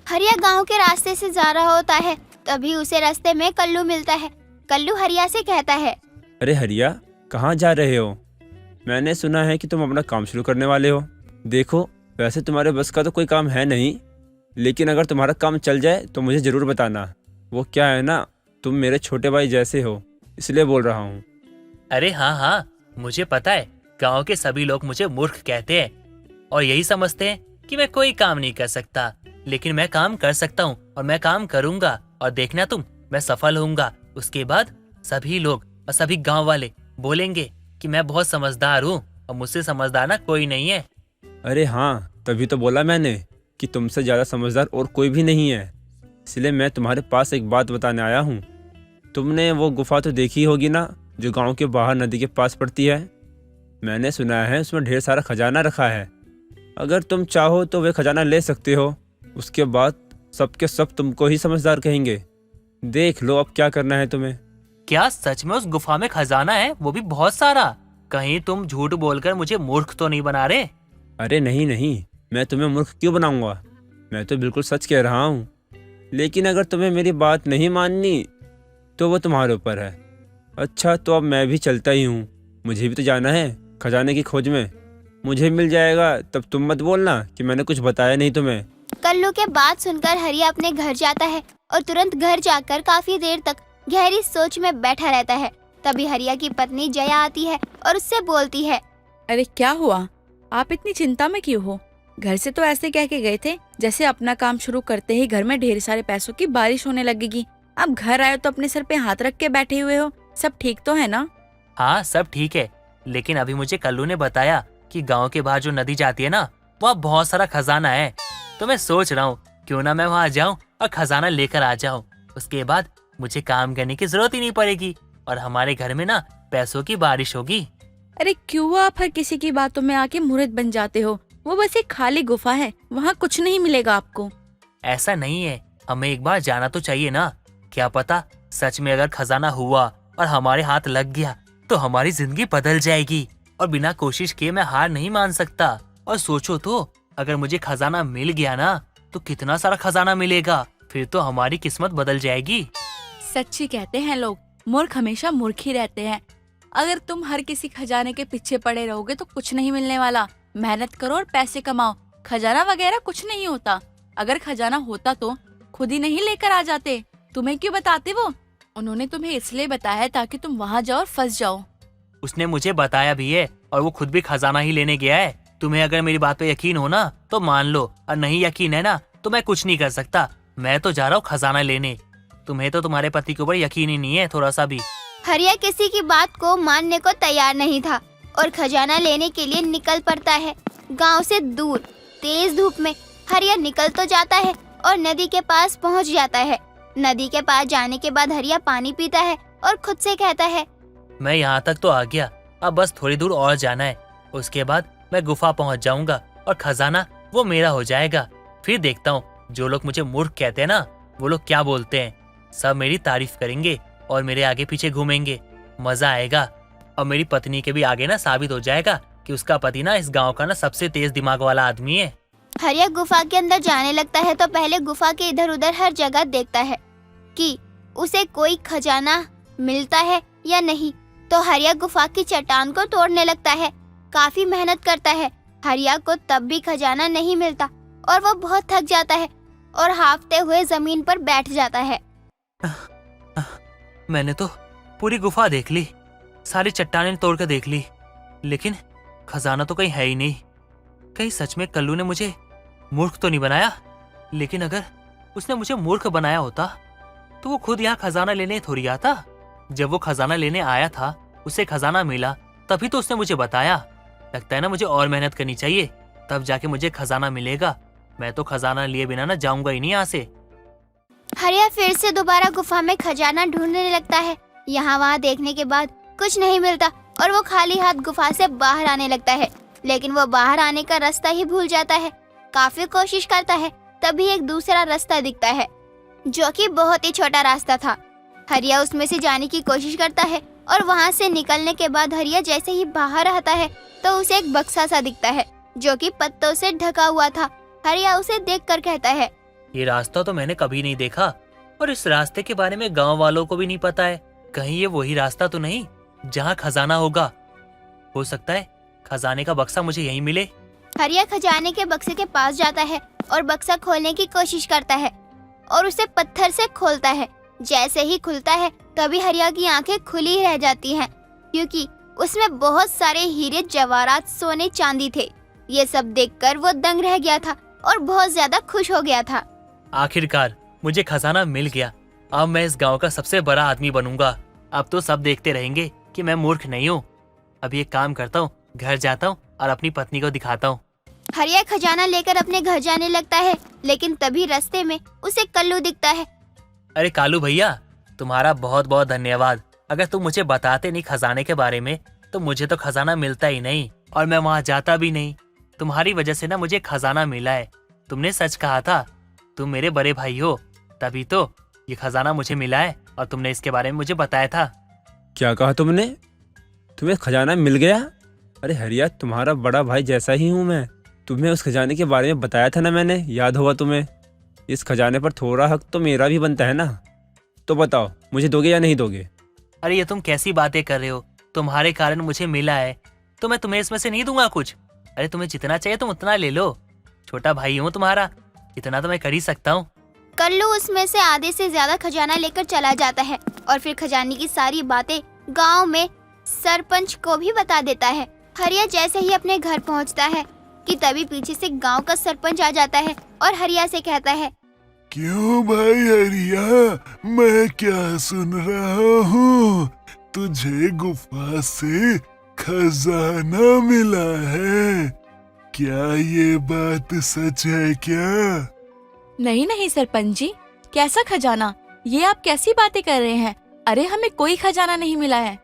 हरिया गांव के रास्ते से जा रहा होता है, तभी उसे रास्ते में कल्लू मिलता है। कल्लू हरिया से कहता है, अरे हरिया, कहाँ जा रहे हो? मैंने सुना है कि तुम अपना काम शुरू करने वाले हो। देखो, वैसे तुम्हारे बस का तो कोई काम है नहीं, लेकिन अगर तुम्हारा काम चल जाए तो मुझे ज़रूर बताना। वो क्या है ना, तुम मेरे छोटे भाई जैसे हो, इसलिए बोल रहा हूँ। अरे हाँ हाँ, मुझे पता है। गांव के सभी लोग मुझे मूर्ख कहते हैं और यही समझते हैं कि मैं कोई काम नहीं कर सकता, लेकिन मैं काम कर सकता हूँ और मैं काम करूँगा और देखना तुम, मैं सफल होऊंगा। उसके बाद सभी लोग और सभी गांव वाले बोलेंगे कि मैं बहुत समझदार हूँ और मुझसे समझदार ना कोई नहीं है। अरे हाँ, तभी तो बोला मैंने कि तुमसे ज़्यादा समझदार और कोई भी नहीं है। इसलिए मैं तुम्हारे पास एक बात बताने आया हूँ। तुमने वो गुफा तो देखी होगी ना, जो गांव के बाहर नदी के पास पड़ती है। मैंने सुना है उसमें ढेर सारा खजाना रखा है। अगर तुम चाहो तो वे खजाना ले सकते हो। उसके बाद सबके सब तुमको ही समझदार कहेंगे। देख लो अब क्या करना है तुम्हें। क्या सच में उस गुफा में खजाना है, वो भी बहुत सारा? कहीं तुम झूठ बोलकर मुझे मूर्ख तो नहीं बना रहे? अरे नहीं नहीं, मैं तुम्हें मूर्ख क्यों बनाऊंगा? मैं तो बिल्कुल सच कह रहा हूँ। लेकिन अगर तुम्हें मेरी बात नहीं माननी तो वो तुम्हारे ऊपर है। अच्छा, तो अब मैं भी चलता ही हूँ। मुझे भी तो जाना है खजाने की खोज में। मुझे मिल जाएगा तब तुम मत बोलना कि मैंने कुछ बताया नहीं तुम्हें। कल्लू के बात सुनकर हरिया अपने घर जाता है और तुरंत घर जाकर काफी देर तक गहरी सोच में बैठा रहता है। तभी हरिया की पत्नी जया आती है और उससे बोलती है, अरे क्या हुआ? आप इतनी चिंता में क्यों हो? घर से तो ऐसे कह के गए थे जैसे अपना काम शुरू करते ही घर में ढेर सारे पैसों की बारिश होने लगेगी। अब घर आए तो अपने सर पे हाथ रख के बैठे हुए हो। सब ठीक तो है ना? हाँ, सब ठीक है, लेकिन अभी मुझे कल्लू ने बताया कि गांव के बाहर जो नदी जाती है ना, वहाँ बहुत सारा खजाना है। तो मैं सोच रहा हूँ क्यों ना मैं वहाँ जाऊँ और खजाना लेकर आ जाऊँ। उसके बाद मुझे काम करने की जरूरत ही नहीं पड़ेगी और हमारे घर में ना पैसों की बारिश होगी। अरे क्यों आप हर किसी की बातों में आके मुर्द बन जाते हो? वो बस एक खाली गुफा है, वहाँ कुछ नहीं मिलेगा आपको। ऐसा नहीं है, हमें एक बार जाना तो चाहिए ना। क्या पता सच में अगर खजाना हुआ और हमारे हाथ लग गया तो हमारी जिंदगी बदल जाएगी और बिना कोशिश किए मैं हार नहीं मान सकता। और सोचो तो, अगर मुझे खजाना मिल गया ना तो कितना सारा खजाना मिलेगा, फिर तो हमारी किस्मत बदल जाएगी। सच्ची कहते हैं लोग, मूर्ख हमेशा मूर्ख ही रहते हैं। अगर तुम हर किसी खजाने के पीछे पड़े रहोगे तो कुछ नहीं मिलने वाला। मेहनत करो और पैसे कमाओ। खजाना वगैरह कुछ नहीं होता। अगर खजाना होता तो खुद ही नहीं लेकर आ जाते। तुम्हें क्यों बताते वो? उन्होंने तुम्हें इसलिए बताया है ताकि तुम वहाँ जाओ और फंस जाओ। उसने मुझे बताया भी है और वो खुद भी खजाना ही लेने गया है। तुम्हें अगर मेरी बात पे यकीन हो ना तो मान लो, और नहीं यकीन है ना तो मैं कुछ नहीं कर सकता। मैं तो जा रहा हूँ खजाना लेने। तुम्हें तो तुम्हारे पति के ऊपर यकीन ही नहीं है थोड़ा सा भी। हरिया किसी की बात को मानने को तैयार नहीं था और खजाना लेने के लिए निकल पड़ता है। गांव से दूर तेज धूप में हरिया निकल तो जाता है और नदी के पास पहुंच जाता है। नदी के पास जाने के बाद हरिया पानी पीता है और खुद से कहता है, मैं यहाँ तक तो आ गया, अब बस थोड़ी दूर और जाना है। उसके बाद मैं गुफा पहुँच जाऊंगा और खजाना वो मेरा हो जाएगा। फिर देखता हूँ जो लोग मुझे मूर्ख कहते हैं ना, वो लोग क्या बोलते हैं। सब मेरी तारीफ करेंगे और मेरे आगे पीछे घूमेंगे। मजा आएगा और मेरी पत्नी के भी आगे ना साबित हो जाएगा कि उसका पति ना इस गांव का ना सबसे तेज दिमाग वाला आदमी है। हरिया गुफा के अंदर जाने लगता है तो पहले गुफा के इधर उधर हर जगह देखता है कि उसे कोई खजाना मिलता है या नहीं। तो हरिया गुफा की चट्टान को तोड़ने लगता है। काफी मेहनत करता है। हरिया को तब भी खजाना नहीं मिलता और वो बहुत थक जाता है और हांफते हुए जमीन पर बैठ जाता है। मैंने तो पूरी गुफा देख ली, सारी चट्टानें तोड़ कर देख ली, लेकिन खजाना तो कहीं है ही नहीं। कहीं सच में कल्लू ने मुझे मूर्ख तो नहीं बनाया? लेकिन अगर उसने मुझे मूर्ख बनाया होता तो वो खुद यहाँ खजाना लेने थोड़ी आता। जब वो खजाना लेने आया था, उसे खजाना मिला, तभी तो उसने मुझे बताया। लगता है ना मुझे और मेहनत करनी चाहिए, तब जाके मुझे खजाना मिलेगा। मैं तो खजाना लिए बिना ना जाऊंगा ही नहीं यहाँ से। हरिया फिर से दोबारा गुफा में खजाना ढूंढने लगता है। यहाँ वहाँ देखने के बाद कुछ नहीं मिलता और वो खाली हाथ गुफा से बाहर आने लगता है। लेकिन वो बाहर आने का रास्ता ही भूल जाता है। काफी कोशिश करता है, तभी एक दूसरा रास्ता दिखता है जो कि बहुत ही छोटा रास्ता था। हरिया उसमें से जाने की कोशिश करता है और वहाँ से निकलने के बाद हरिया जैसे ही बाहर आता है तो उसे एक बक्सा सा दिखता है जो कि पत्तों से ढका हुआ था। हरिया उसे देखकर कहता है, ये रास्ता तो मैंने कभी नहीं देखा और इस रास्ते के बारे में गांव वालों को भी नहीं पता है। कहीं ये वही रास्ता तो नहीं जहाँ खजाना होगा? हो सकता है खजाने का बक्सा मुझे यहीं मिले। हरिया खजाने के बक्से के पास जाता है और बक्सा खोलने की कोशिश करता है और उसे पत्थर से खोलता है। जैसे ही खुलता है तभी हरिया की आंखें खुली रह जाती हैं, क्योंकि उसमें बहुत सारे हीरे जवाहरात सोने चांदी थे। ये सब देखकर वो दंग रह गया था और बहुत ज्यादा खुश हो गया था। आखिरकार मुझे खजाना मिल गया। अब मैं इस गांव का सबसे बड़ा आदमी बनूंगा। अब तो सब देखते रहेंगे कि मैं मूर्ख नहीं हूँ। अभी एक काम करता हूँ, घर जाता हूँ और अपनी पत्नी को दिखाता हूँ। हरिया खजाना लेकर अपने घर जाने लगता है, लेकिन तभी रास्ते में उसे कल्लू दिखता है। अरे कालू भैया, तुम्हारा बहुत बहुत धन्यवाद। अगर तुम मुझे बताते नहीं खजाने के बारे में तो मुझे तो खजाना मिलता ही नहीं और मैं वहाँ जाता भी नहीं। तुम्हारी वजह से ना मुझे खजाना मिला है। तुमने सच कहा था, तुम मेरे बड़े भाई हो, तभी तो ये खजाना मुझे मिला है और तुमने इसके बारे में मुझे बताया था। क्या कहा तुमने? तुम्हें खजाना मिल गया? अरे हरिया, तुम्हारा बड़ा भाई जैसा ही हूँ मैं। तुम्हें उस खजाने के बारे में बताया था ना मैंने, याद होगा तुम्हें। इस खजाने पर थोड़ा हक तो मेरा भी बनता है ना। तो बताओ, मुझे दोगे या नहीं दोगे? अरे ये तुम कैसी बातें कर रहे हो? तुम्हारे कारण मुझे मिला है तो मैं तुम्हें इसमें से नहीं दूंगा कुछ। अरे तुम्हें जितना चाहिए तुम उतना ले लो। छोटा भाई हूँ तुम्हारा, इतना तो मैं कर ही सकता हूँ। कल्लू उसमें से आधे से ज्यादा खजाना लेकर चला जाता है और फिर खजाने की सारी बातें गांव में सरपंच को भी बता देता है। हरिया जैसे ही अपने घर पहुंचता है कि तभी पीछे से गांव का सरपंच आ जाता है और हरिया से कहता है, क्यों भाई हरिया, मैं क्या सुन रहा हूँ? तुझे गुफा से खजाना मिला है। क्या ये बात सच है क्या? नहीं नहीं सरपंच जी, कैसा खजाना? ये आप कैसी बातें कर रहे हैं? अरे हमें कोई खजाना नहीं मिला है।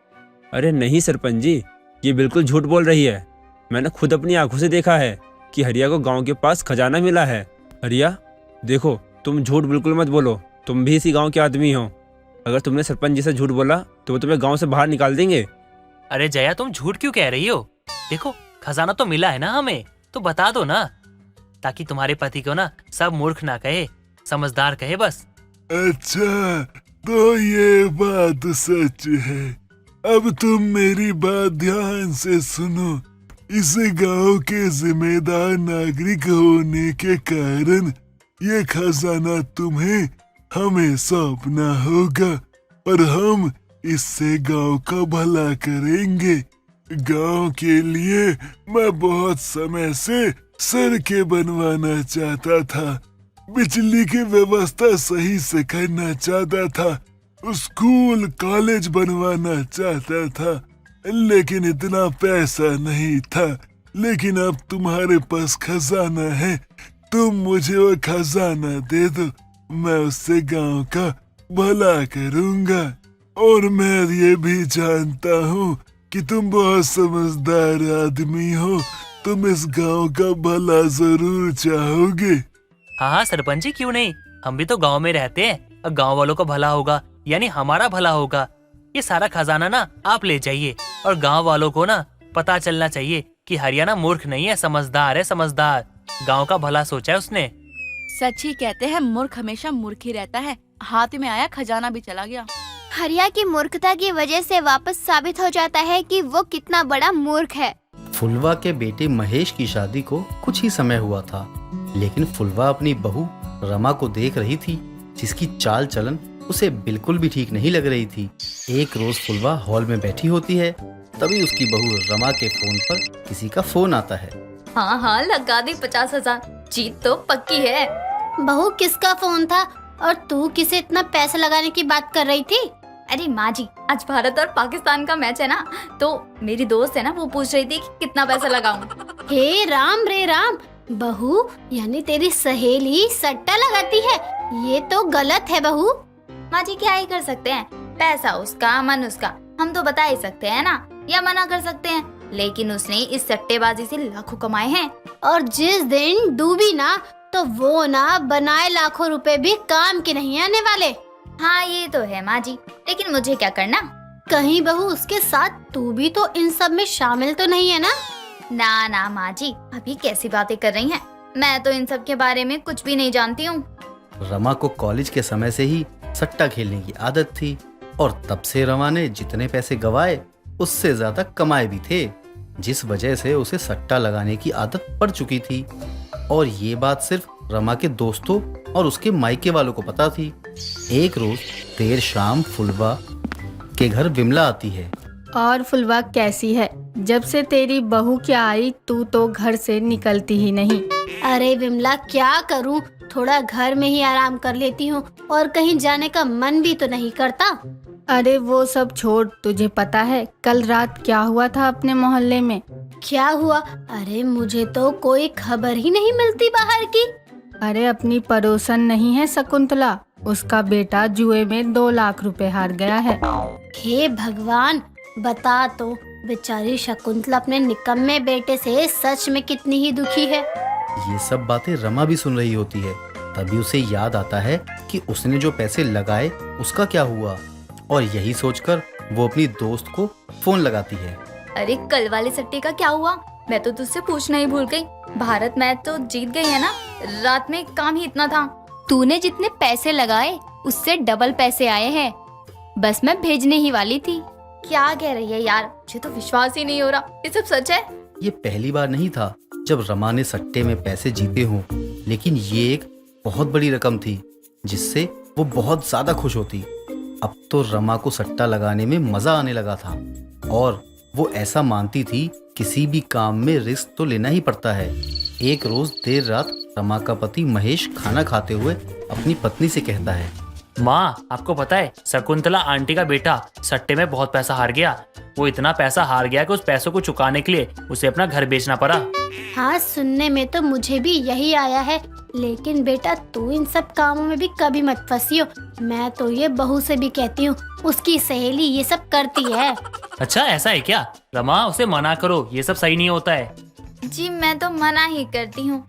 अरे नहीं सरपंच जी, ये बिल्कुल झूठ बोल रही है। मैंने खुद अपनी आंखों से देखा है कि हरिया को गांव के पास खजाना मिला है। हरिया देखो, तुम झूठ बिल्कुल मत बोलो। तुम भी इसी गांव के आदमी हो। अगर तुमने सरपंच जी से झूठ बोला तो वो तुम्हें गांव से बाहर निकाल देंगे। अरे जया, तुम झूठ क्यों कह रही हो? देखो खजाना तो मिला है ना हमें, तो बता दो ना, ताकि तुम्हारे पति को ना सब मूर्ख ना कहे, समझदार कहे बस। अच्छा, तो ये बात सच है। अब तुम मेरी बात ध्यान से सुनो। इस गांव के जिम्मेदार नागरिक होने के कारण ये खजाना तुम्हें हमें सौंपना होगा और हम इससे गांव का भला करेंगे। गांव के लिए मैं बहुत समय से सड़कें बनवाना चाहता था, बिजली की व्यवस्था सही से करना चाहता था, स्कूल कॉलेज बनवाना चाहता था, लेकिन इतना पैसा नहीं था। लेकिन अब तुम्हारे पास खजाना है, तुम मुझे वो खजाना दे दो, मैं उससे गांव का भला करूंगा। और मैं ये भी जानता हूँ कि तुम बहुत समझदार आदमी हो, तुम इस गांव का भला जरूर चाहोगे। हाँ हाँ सरपंच जी, क्यों नहीं, हम भी तो गांव में रहते हैं और गांव वालों का भला होगा, यानी हमारा भला होगा। ये सारा खजाना ना आप ले जाइए और गांव वालों को ना पता चलना चाहिए कि हरियाणा मूर्ख नहीं है, समझदार है, समझदार। गांव का भला सोचा है उसने। सच ही कहते हैं, मूर्ख हमेशा मूर्ख ही रहता है। हाथ में आया खजाना भी चला गया। हरिया की मूर्खता की वजह से वापस साबित हो जाता है कि वो कितना बड़ा मूर्ख है। फुलवा के बेटे महेश की शादी को कुछ ही समय हुआ था, लेकिन फुलवा अपनी बहू रमा को देख रही थी, जिसकी चाल चलन उसे बिल्कुल भी ठीक नहीं लग रही थी। एक रोज फुलवा हॉल में बैठी होती है, तभी उसकी बहू रमा के फोन पर किसी का फोन आता है। हाँ हाँ, लगा दे 50,000, जीत तो पक्की है। बहू, किसका फोन था और तू किसे इतना पैसा लगाने की बात कर रही थी? अरे माँ जी, आज भारत और पाकिस्तान का मैच है ना, तो मेरी दोस्त है ना, वो पूछ रही थी कि कितना पैसा लगाऊं। हे राम रे राम, बहू यानी तेरी सहेली सट्टा लगाती है, ये तो गलत है बहू। माँ जी क्या ही कर सकते हैं, पैसा उसका मन उसका, हम तो बता ही सकते हैं ना, या मना कर सकते हैं। लेकिन उसने इस सट्टेबाजी से लाखों कमाए हैं। और जिस दिन डूबी ना, तो वो ना बनाए लाखों रुपए भी काम के नहीं आने वाले। हाँ ये तो है माँ जी, लेकिन मुझे क्या करना? कहीं बहू उसके साथ तू भी तो इन सब में शामिल तो नहीं है ना? ना ना माँ जी, अभी कैसी बातें कर रही हैं? मैं तो इन सब के बारे में कुछ भी नहीं जानती हूँ। रमा को कॉलेज के समय से ही सट्टा खेलने की आदत थी और तब से रमा ने जितने पैसे गंवाए उससे ज्यादा कमाए भी थे, जिस वजह से उसे सट्टा लगाने की आदत पड़ चुकी थी। और ये बात सिर्फ रमा के दोस्तों और उसके मायके वालों को पता थी। एक रोज देर शाम फुलवा के घर विमला आती है। और फुलवा कैसी है? जब से तेरी बहू क्या आई तू तो घर से निकलती ही नहीं। अरे विमला क्या करूं, थोड़ा घर में ही आराम कर लेती हूँ और कहीं जाने का मन भी तो नहीं करता। अरे वो सब छोड़, तुझे पता है कल रात क्या हुआ था अपने मोहल्ले में? क्या हुआ? अरे मुझे तो कोई खबर ही नहीं मिलती बाहर की। अरे अपनी पड़ोसन नहीं है शकुंतला, उसका बेटा जुए में 2 लाख रुपए हार गया है। हे भगवान, बता तो बेचारी शकुंतला अपने निकम्मे बेटे से सच में कितनी ही दुखी है। ये सब बातें रमा भी सुन रही होती है। तभी उसे याद आता है कि उसने जो पैसे लगाए उसका क्या हुआ, और यही सोचकर वो अपनी दोस्त को फोन लगाती है। अरे कल वाले सट्टे का क्या हुआ? मैं तो तुझसे पूछना ही भूल गई। भारत मैच तो जीत गई है ना? रात में काम ही इतना था। तूने जितने पैसे लगाए उससे डबल पैसे आए हैं। बस मैं भेजने ही वाली थी। क्या कह रही है यार, मुझे तो विश्वास ही नहीं हो रहा। ये सब सच है? ये पहली बार नहीं था जब रमा ने सट्टे में पैसे जीते हों, लेकिन ये एक बहुत बड़ी रकम थी जिससे वो बहुत ज्यादा खुश होती। अब तो रमा को सट्टा लगाने में मजा आने लगा था और वो ऐसा मानती थी किसी भी काम में रिस्क तो लेना ही पड़ता है। एक रोज देर रात रमा का पति महेश खाना खाते हुए अपनी पत्नी से कहता है, माँ आपको पता है शकुंतला आंटी का बेटा सट्टे में बहुत पैसा हार गया। वो इतना पैसा हार गया कि उस पैसों को चुकाने के लिए उसे अपना घर बेचना पड़ा। हाँ, सुनने में तो मुझे भी यही आया है, लेकिन बेटा तू इन सब कामों में भी कभी मत फंसियो। मैं तो ये बहू से भी कहती हूँ, उसकी सहेली ये सब करती है। अच्छा ऐसा है क्या? रमा उसे मना करो, ये सब सही नहीं होता है। जी मैं तो मना ही करती हूँ।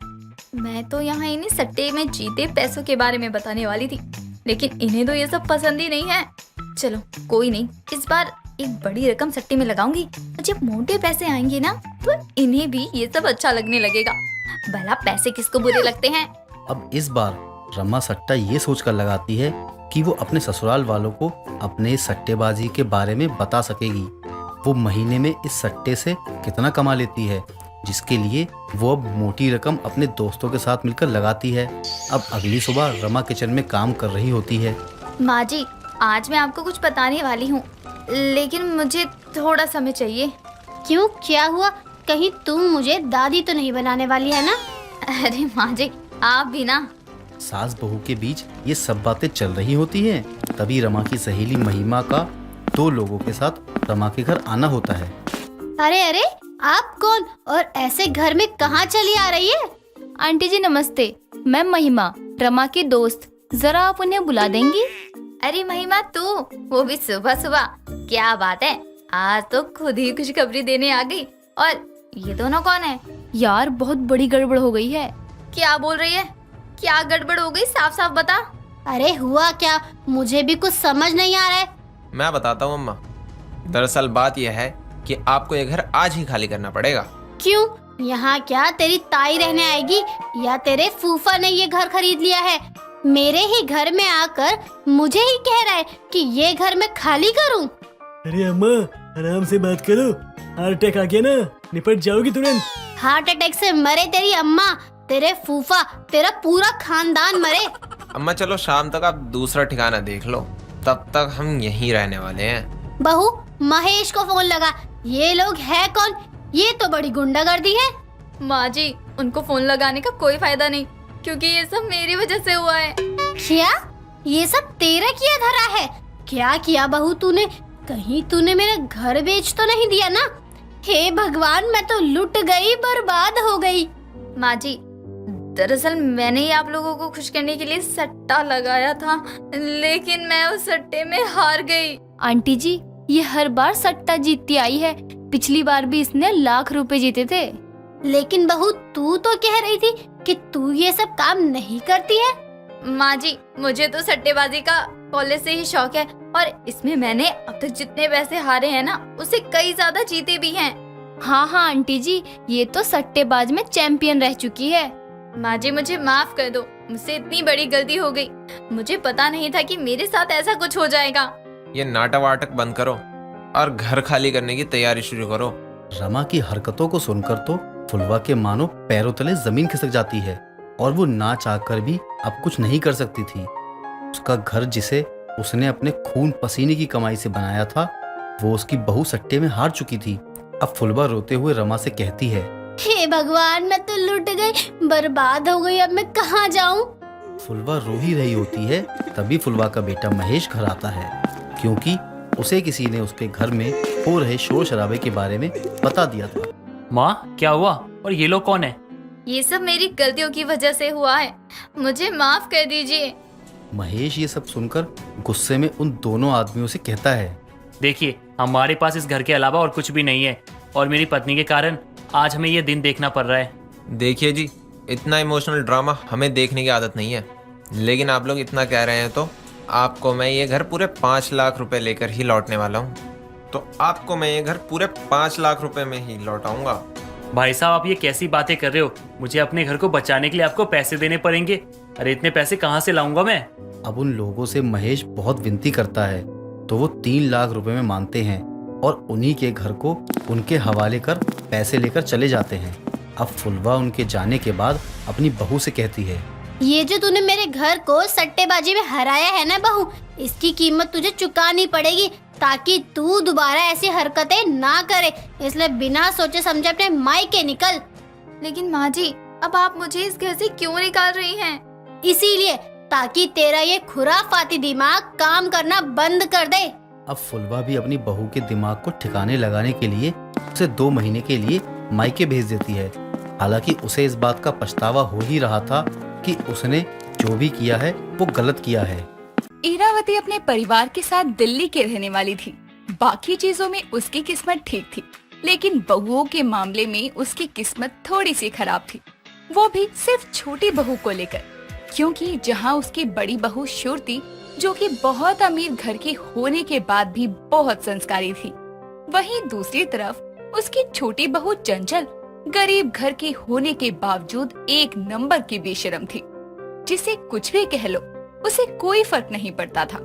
मैं तो यहाँ इन्हें सट्टे में जीते पैसों के बारे में बताने वाली थी, लेकिन इन्हें तो ये सब पसंद ही नहीं है। चलो कोई नहीं, इस बार एक बड़ी रकम सट्टे में लगाऊंगी। जब मोटे पैसे आएंगे ना तो इन्हें भी ये सब अच्छा लगने लगेगा। भला पैसे किसको बुरे लगते हैं। अब इस बार रमा सट्टा ये सोचकर लगाती है कि वो अपने ससुराल वालों को अपने सट्टेबाजी के बारे में बता सकेगी। वो महीने में इस सट्टे से कितना कमा लेती है, जिसके लिए वो अब मोटी रकम अपने दोस्तों के साथ मिलकर लगाती है। अब अगली सुबह रमा किचन में काम कर रही होती है। माँ जी, आज मैं आपको कुछ बताने वाली हूँ, लेकिन मुझे थोड़ा समय चाहिए। क्यों, क्या हुआ? कहीं तुम मुझे दादी तो नहीं बनाने वाली है ना? अरे माँ जी, आप भी ना। सास बहू के बीच ये सब बातें चल रही होती हैं। तभी रमा की सहेली महिमा का 2 लोगों के साथ रमा के घर आना होता है। अरे अरे, आप कौन और ऐसे घर में कहाँ चली आ रही है? आंटी जी नमस्ते, मैं महिमा, रमा की दोस्त। जरा आप उन्हें बुला देंगी? अरे महिमा, तू वो भी सुबह सुबह? क्या बात है, आज तो खुद ही खुशखबरी देने आ गई। और ये दोनों कौन है? यार बहुत बड़ी गड़बड़ हो गई है। क्या बोल रही है? क्या गड़बड़ हो गई, साफ साफ बता। अरे हुआ क्या, मुझे भी कुछ समझ नहीं आ रहा है। मैं बताता हूँ अम्मा। दरअसल बात यह है कि आपको ये घर आज ही खाली करना पड़ेगा। क्यों? यहाँ क्या तेरी ताई रहने आएगी या तेरे फूफा ने ये घर खरीद लिया है? मेरे ही घर में आकर मुझे ही कह रहा है कि ये घर मैं खाली करूँ? अरे अम्मा आराम से बात करो, हार्ट अटैक आ गया ना, निपट जाओगी तुरंत। हार्ट अटैक से मरे तेरी अम्मा, तेरे फूफा, तेरा पूरा खानदान मरे। अम्मा चलो शाम तक आप दूसरा ठिकाना देख लो, तब तक हम यहीं रहने वाले हैं। बहू, महेश को फोन लगा। ये लोग है कौन? ये तो बड़ी गुंडागर्दी है। माँ जी, उनको फोन लगाने का कोई फायदा नहीं, क्योंकि ये सब मेरी वजह से हुआ है। क्या? ये सब तेरा किया धरा है? क्या किया बहू तूने? कहीं तूने मेरा घर बेच तो नहीं दिया ना? हे भगवान, मैं तो लुट गई, बर्बाद हो गई। माँ जी, दरअसल मैंने ही आप लोगों को खुश करने के लिए सट्टा लगाया था, लेकिन मैं उस सट्टे में हार गई। आंटी जी, ये हर बार सट्टा जीतती आई है। पिछली बार भी इसने लाख रुपए जीते थे। लेकिन बहू, तू तो कह रही थी कि तू ये सब काम नहीं करती है। माँ जी, मुझे तो सट्टेबाजी का कॉलेज से ही शौक है, और इसमें मैंने अब तक जितने पैसे हारे हैं ना, उससे कई ज्यादा जीते भी हैं। हाँ हाँ आंटी जी, ये तो सट्टेबाज में चैंपियन रह चुकी है। माँ जी मुझे माफ कर दो, मुझसे इतनी बड़ी गलती हो गई। मुझे पता नहीं था कि मेरे साथ ऐसा कुछ हो जाएगा। ये नाटक वाटक बंद करो और घर खाली करने की तैयारी शुरू करो। रमा की हरकतों को सुनकर तो फुलवा के मानो पैरों तले जमीन खिसक जाती है और वो ना चाहकर भी अब कुछ नहीं कर सकती थी। उसका घर जिसे उसने अपने खून पसीने की कमाई से बनाया था, वो उसकी बहू सट्टे में हार चुकी थी। अब फुलवा रोते हुए रमा से कहती है, हे भगवान, मैं तो लुट गई, बर्बाद हो गई, अब मैं कहाँ जाऊँ? फुलवा रो ही रही होती है। तभी फुलवा का बेटा महेश घर आता है, क्योंकि उसे किसी ने उसके घर में हो रहे शोर शराबे के बारे में बता दिया था। माँ क्या हुआ, और ये लोग कौन है? ये सब मेरी गलतियों की वजह से हुआ है, मुझे माफ कर दीजिए। महेश ये सब सुनकर गुस्से में उन दोनों आदमियों से कहता है, देखिए, हमारे पास इस घर के अलावा और कुछ भी नहीं है, और मेरी पत्नी के कारण आज हमें ये दिन देखना पड़ रहा है। देखिए जी, इतना इमोशनल ड्रामा हमें देखने की आदत नहीं है, लेकिन आप लोग इतना कह रहे हैं तो आपको मैं ये घर पूरे 5 लाख रुपए लेकर ही लौटने वाला हूँ। तो आपको मैं ये घर पूरे 5 लाख रुपए में ही लौटाऊंगा। भाई साहब, आप ये कैसी बातें कर रहे हो? मुझे अपने घर को बचाने के लिए आपको पैसे देने पड़ेंगे। अरे इतने पैसे कहाँ से लाऊंगा मैं? अब उन लोगों से महेश बहुत विनती करता है तो वो 3 लाख रुपए में मानते हैं और उन्हीं के घर को उनके हवाले कर पैसे लेकर चले जाते हैं। अब फुलवा उनके जाने के बाद अपनी बहू से कहती है, ये जो तूने मेरे घर को सट्टेबाजी में हराया है ना बहू, इसकी कीमत तुझे चुकानी पड़ेगी, ताकि तू दोबारा ऐसी हरकतें ना करे। इसलिए बिना सोचे समझे अपने मायके निकल। लेकिन माँ जी, अब आप मुझे इस घर से क्यों निकाल रही हैं? इसीलिए ताकि तेरा ये खुराफाती दिमाग काम करना बंद कर दे। अब फुलवा भी अपनी बहू के दिमाग को ठिकाने लगाने के लिए उसे 2 महीने के लिए मायके भेज देती है। हालांकि उसे इस बात का पछतावा हो ही रहा था कि उसने जो भी किया है वो गलत किया है। इरावती अपने परिवार के साथ दिल्ली के रहने वाली थी। बाकी चीजों में उसकी किस्मत ठीक थी, लेकिन बहुओं के मामले में उसकी किस्मत थोड़ी सी खराब थी, वो भी सिर्फ छोटी बहू को लेकर। क्योंकि जहाँ उसकी बड़ी बहू श्रुति, जो कि बहुत अमीर घर की होने के बाद भी बहुत संस्कारी थी, वहीं दूसरी तरफ उसकी छोटी बहू चंचल गरीब घर की होने के बावजूद एक नंबर की बेशरम थी, जिसे कुछ भी कह लो उसे कोई फर्क नहीं पड़ता था।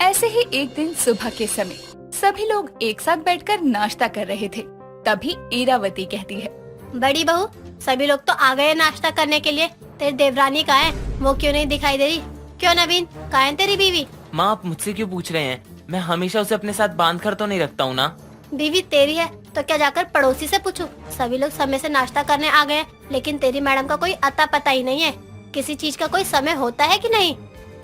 ऐसे ही एक दिन सुबह के समय सभी लोग एक साथ बैठकर नाश्ता कर रहे थे। तभी इरावती कहती है, बड़ी बहू, सभी लोग तो आ गए नाश्ता करने के लिए, तेरी देवरानी कहाँ है? वो क्यों नहीं दिखाई दे रही? क्यों नवीन, कहाँ है तेरी बीवी? माँ, आप मुझसे क्यों पूछ रहे हैं? मैं हमेशा उसे अपने साथ बांध कर तो नहीं रखता हूँ ना। बीवी तेरी है तो क्या जाकर पड़ोसी से पूछूं? सभी लोग समय से नाश्ता करने आ गए हैं, लेकिन तेरी मैडम का कोई अता पता ही नहीं है। किसी चीज का कोई समय होता है कि नहीं?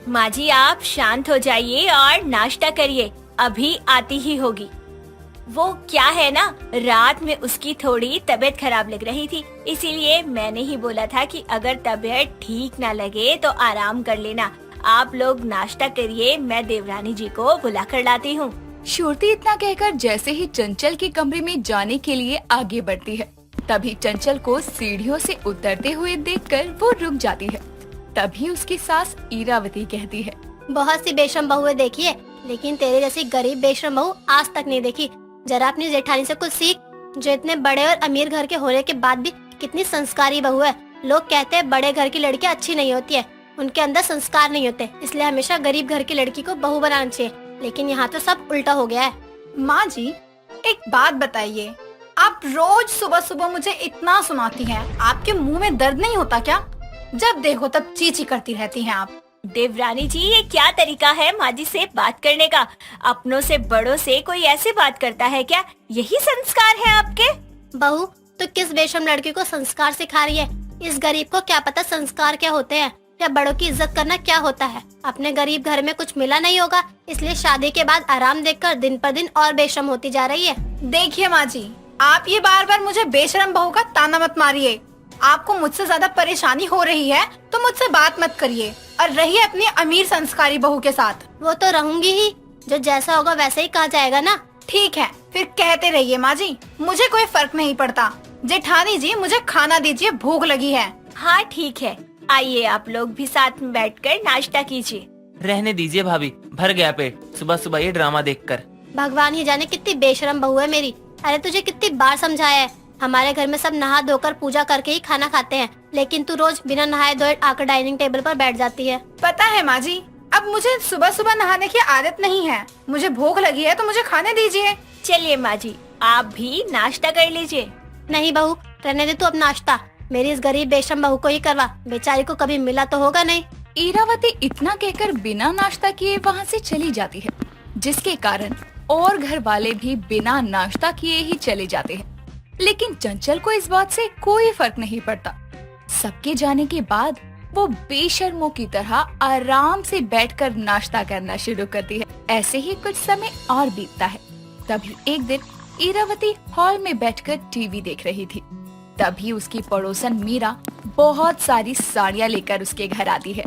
माँ जी, आप शांत हो जाइए और नाश्ता करिए, अभी आती ही होगी। वो क्या है ना, रात में उसकी थोड़ी तबीयत खराब लग रही थी, इसीलिए मैंने ही बोला था कि अगर तबीयत ठीक ना लगे तो आराम कर लेना। आप लोग नाश्ता करिए, मैं देवरानी जी को बुला कर लाती हूँ। श्रुति इतना कहकर जैसे ही चंचल के कमरे में जाने के लिए आगे बढ़ती है, तभी चंचल को सीढ़ियों से उतरते हुए देखकर वो रुक जाती है। तभी उसकी सास इरावती कहती है, बहुत सी बेशरम बहुएं देखी है, लेकिन तेरे जैसी गरीब बेशरम बहू आज तक नहीं देखी। जरा अपनी जेठानी से कुछ सीख, जो इतने बड़े और अमीर घर के होने के बाद भी कितनी संस्कारी बहू है। लोग कहते हैं बड़े घर की लड़कियां अच्छी नहीं होती है, उनके अंदर संस्कार नहीं होते, इसलिए हमेशा गरीब घर की लड़की को बहू बनाना चाहिए। लेकिन यहाँ तो सब उल्टा हो गया है। माँ जी, एक बात बताइए, आप रोज सुबह सुबह मुझे इतना सुनाती हैं, आपके मुंह में दर्द नहीं होता क्या? जब देखो तब चींची करती रहती हैं आप। देवरानी जी, ये क्या तरीका है माँ जी से बात करने का? अपनों से बड़ों से कोई ऐसे बात करता है क्या? यही संस्कार है आपके? बहू, तो किस बेशरम लड़की को संस्कार सिखा रही है? इस गरीब को क्या पता संस्कार क्या होते हैं, या बड़ों की इज्जत करना क्या होता है। अपने गरीब घर में कुछ मिला नहीं होगा, इसलिए शादी के बाद आराम देखकर दिन पर दिन और बेशरम होती जा रही है। देखिए माँ जी, आप ये बार बार मुझे बेशरम बहू का ताना मत मारिए। आपको मुझसे ज्यादा परेशानी हो रही है तो मुझसे बात मत करिए और रहिए अपनी अमीर संस्कारी बहू के साथ। वो तो रहूंगी ही, जो जैसा होगा वैसे ही कहा जाएगा ना। ठीक है, फिर कहते रहिए माँ जी, मुझे कोई फर्क नहीं पड़ता। जेठानी जी, मुझे खाना दीजिए, भूख लगी है। हाँ ठीक है, आइए आप लोग भी साथ में बैठकर नाश्ता कीजिए। रहने दीजिए भाभी, भर गया पेट सुबह सुबह ये ड्रामा देखकर। भगवान ही जाने कितनी बेशरम बहू है मेरी। अरे तुझे कितनी बार समझाया है हमारे घर में सब नहा धोकर पूजा करके ही खाना खाते हैं, लेकिन तू रोज बिना नहाए धोए आकर डाइनिंग टेबल पर बैठ जाती है। पता है माँ जी, अब मुझे सुबह सुबह नहाने की आदत नहीं है। मुझे भूख लगी है तो मुझे खाने दीजिए। चलिए माँ जी, आप भी नाश्ता कर लीजिए। नहीं बहू, रहने दे तू अब नाश्ता। मेरी इस गरीब बेशरम बहू को ही करवा, बेचारी को कभी मिला तो होगा नहीं। ईरावती इतना कहकर बिना नाश्ता किए वहाँ से चली जाती है, जिसके कारण और घर वाले भी बिना नाश्ता किए ही चले जाते हैं। लेकिन चंचल को इस बात से कोई फर्क नहीं पड़ता। सबके जाने के बाद वो बेशर्मों की तरह आराम से बैठकर नाश्ता करना शुरू करती है। ऐसे ही कुछ समय और बीतता है। तभी एक दिन ईरावती हॉल में बैठकर टीवी देख रही थी। तभी उसकी पड़ोसन मीरा बहुत सारी साड़ियाँ लेकर उसके घर आती है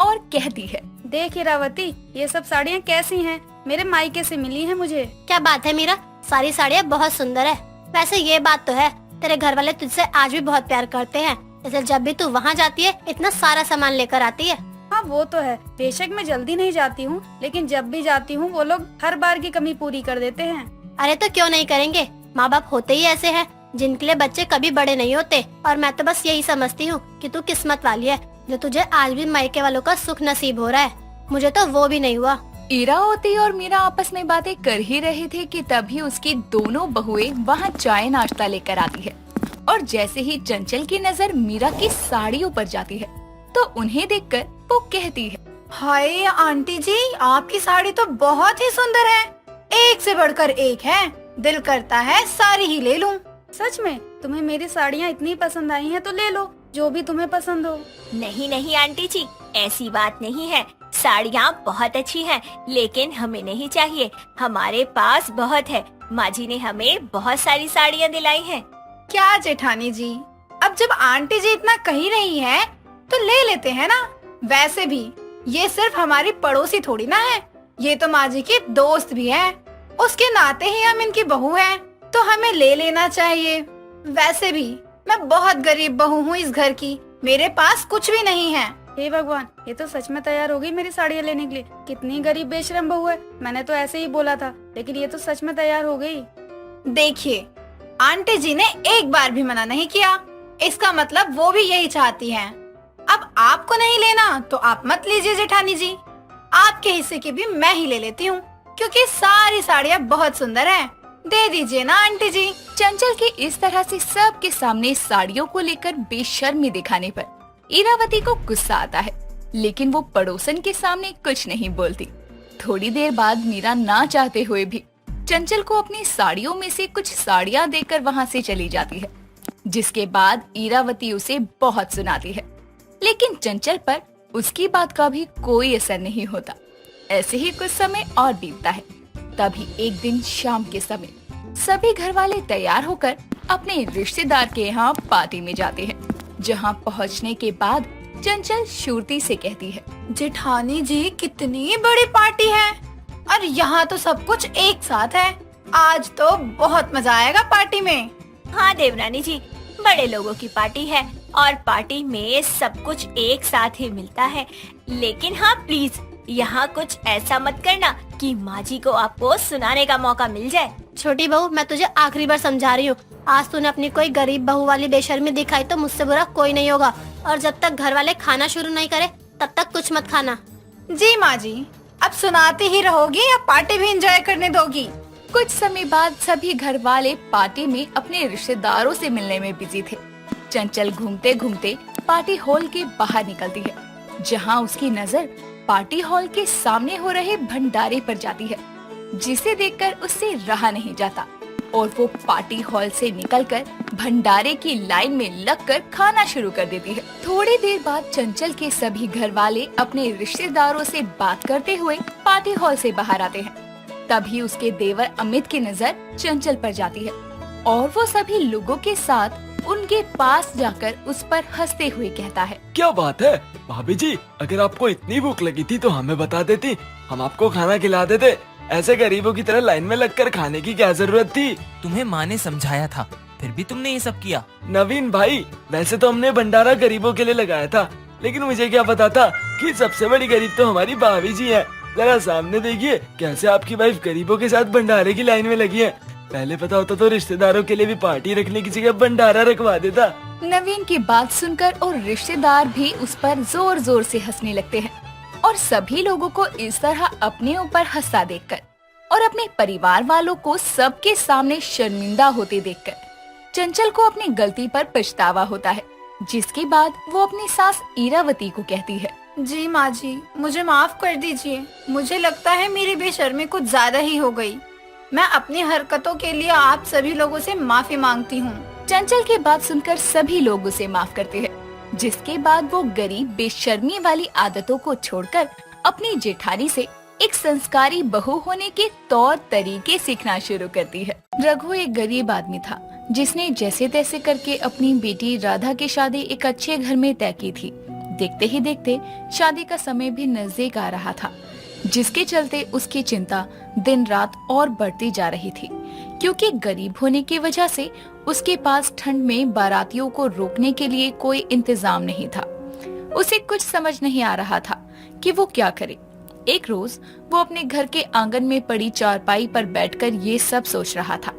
और कहती है, देख ईरावती, ये सब साड़ियाँ कैसी हैं? मेरे मायके से मिली हैं मुझे। क्या बात है मीरा, सारी साड़ियाँ बहुत सुंदर है। वैसे ये बात तो है, तेरे घर वाले तुझसे आज भी बहुत प्यार करते हैं। जैसे जब भी तू वहाँ जाती है इतना सारा सामान लेकर आती है। हाँ वो तो है, बेशक मैं जल्दी नहीं जाती हूँ, लेकिन जब भी जाती हूँ वो लोग हर बार की कमी पूरी कर देते हैं। अरे तो क्यों नहीं करेंगे, माँ बाप होते ही ऐसे हैं जिनके लिए बच्चे कभी बड़े नहीं होते। और मैं तो बस यही समझती हूँ कि तू किस्मत वाली है जो तुझे आज भी मायके वालों का सुख नसीब हो रहा है। मुझे तो वो भी नहीं हुआ। ईरावती और मीरा आपस में बातें कर ही रहे थे कि तभी उसकी दोनों बहुएं वहाँ चाय नाश्ता लेकर आती है। और जैसे ही चंचल की नजर मीरा की साड़ियों पर जाती है तो उन्हें देखकर वो कहती है, हाय आंटी जी, आपकी साड़ी तो बहुत ही सुंदर है, एक से बढ़कर एक है। दिल करता है सारी ही ले लूं। सच में तुम्हें मेरी साड़ियाँ इतनी पसंद आई हैं तो ले लो, जो भी तुम्हें पसंद हो। नहीं नहीं आंटी जी, ऐसी बात नहीं है। साड़ियाँ बहुत अच्छी हैं, लेकिन हमें नहीं चाहिए। हमारे पास बहुत है। माँ जी ने हमें बहुत सारी साड़ियाँ दिलाई हैं। क्या जेठानी जी, अब जब आंटी जी इतना कही रही है तो ले लेते हैं ना। वैसे भी ये सिर्फ हमारी पड़ोसी थोड़ी ना है, ये तो माँ जी की दोस्त भी है। उसके नाते ही हम इनकी बहू हैं, तो हमें ले लेना चाहिए। वैसे भी मैं बहुत गरीब बहू हूँ इस घर की, मेरे पास कुछ भी नहीं है। हे भगवान, ये तो सच में तैयार हो गई मेरी साड़ियाँ लेने के लिए। कितनी गरीब बेशरम बहू है। मैंने तो ऐसे ही बोला था, लेकिन ये तो सच में तैयार हो गई। देखिए, आंटी जी ने एक बार भी मना नहीं किया, इसका मतलब वो भी यही चाहती हैं। अब आपको नहीं लेना तो आप मत लीजिए जेठानी जी, आपके हिस्से की भी मैं ही ले लेती हूँ, क्योंकि सारी साड़ियाँ बहुत सुंदर हैं। दे दीजिए ना आंटी जी। चंचल के इस तरह से सबके सामने साड़ियों को लेकर बेशर्मी दिखाने पर ईरावती को गुस्सा आता है, लेकिन वो पड़ोसन के सामने कुछ नहीं बोलती। थोड़ी देर बाद मीरा ना चाहते हुए भी चंचल को अपनी साड़ियों में से कुछ साड़ियाँ देकर वहाँ से चली जाती है, जिसके बाद ईरावती उसे बहुत सुनाती है, लेकिन चंचल पर उसकी बात का भी कोई असर नहीं होता। ऐसे ही कुछ समय और बीतता है। तभी एक दिन शाम के समय सभी घर वाले तैयार होकर अपने रिश्तेदार के यहाँ पार्टी में जाते हैं, जहाँ पहुँचने के बाद चंचल शुरुती से कहती है, जेठानी जी कितनी बड़ी पार्टी है, और यहाँ तो सब कुछ एक साथ है। आज तो बहुत मजा आएगा पार्टी में। हाँ देवरानी जी, बड़े लोगों की पार्टी है और पार्टी में सब कुछ एक साथ ही मिलता है। लेकिन हाँ प्लीज, यहाँ कुछ ऐसा मत करना कि माँ जी को आपको सुनाने का मौका मिल जाए। छोटी बहू, मैं तुझे आखिरी बार समझा रही हूँ, आज तूने अपनी कोई गरीब बहू वाली बेशर्मी दिखाई तो मुझसे बुरा कोई नहीं होगा। और जब तक घर वाले खाना शुरू नहीं करे तब तक कुछ मत खाना। जी माँ जी, अब सुनाती ही रहोगी या पार्टी भी एंजॉय करने दोगी? कुछ समय बाद सभी घर वाले पार्टी में अपने रिश्तेदारों से मिलने में बिजी थे। चंचल घूमते घूमते पार्टी हॉल के बाहर निकलती है, जहाँ उसकी नजर पार्टी हॉल के सामने हो रहे भंडारे पर जाती है, जिसे देखकर उससे रहा नहीं जाता और वो पार्टी हॉल से निकलकर भंडारे की लाइन में लगकर खाना शुरू कर देती है। थोड़ी देर बाद चंचल के सभी घर वाले अपने रिश्तेदारों से बात करते हुए पार्टी हॉल से बाहर आते हैं। तभी उसके देवर अमित की नजर चंचल पर जाती है और वो सभी लोगों के साथ उनके पास जाकर उस पर हंसते हुए कहता है, क्या बात है भाभी जी, अगर आपको इतनी भूख लगी थी तो हमें बता देती, हम आपको खाना खिला देते। ऐसे गरीबों की तरह लाइन में लगकर खाने की क्या जरूरत थी? तुम्हें माँ ने समझाया था, फिर भी तुमने ये सब किया। नवीन भाई, वैसे तो हमने भंडारा गरीबों के लिए लगाया था, लेकिन मुझे क्या पता था कि सबसे बड़ी गरीब तो हमारी भाभी जी है। जरा सामने देखिए कैसे आपकी वाइफ गरीबों के साथ भंडारे की लाइन में लगी है। पहले पता होता तो रिश्तेदारों के लिए भी पार्टी रखने की जगह भंडारा रखवा देता। नवीन की बात सुनकर और रिश्तेदार भी उस पर जोर जोर से हंसने लगते हैं और सभी लोगों को इस तरह अपने ऊपर हंसता देखकर और अपने परिवार वालों को सबके सामने शर्मिंदा होते देखकर चंचल को अपनी गलती पर पछतावा होता है, जिसके बाद वो अपनी सास इरावती को कहती है, जी माँ जी, मुझे माफ कर दीजिए। मुझे लगता है मेरी बेशर्मी कुछ ज्यादा ही हो गई। मैं अपनी हरकतों के लिए आप सभी लोगों से माफी मांगती हूँ। चंचल की बात सुनकर सभी लोग उसे माफ करते हैं, जिसके बाद वो गरीब बेशर्मी वाली आदतों को छोड़कर अपनी जेठानी से एक संस्कारी बहू होने के तौर तरीके सीखना शुरू करती है। रघु एक गरीब आदमी था, जिसने जैसे तैसे करके अपनी बेटी राधा की शादी एक अच्छे घर में तय की थी। देखते ही देखते शादी का समय भी नजदीक आ रहा था, जिसके चलते उसकी चिंता दिन रात और बढ़ती जा रही थी, क्योंकि गरीब होने की वजह से उसके पास ठंड में बारातियों को रोकने के लिए कोई इंतजाम नहीं था। उसे कुछ समझ नहीं आ रहा था कि वो क्या करे। एक रोज वो अपने घर के आंगन में पड़ी चारपाई पर बैठकर ये सब सोच रहा था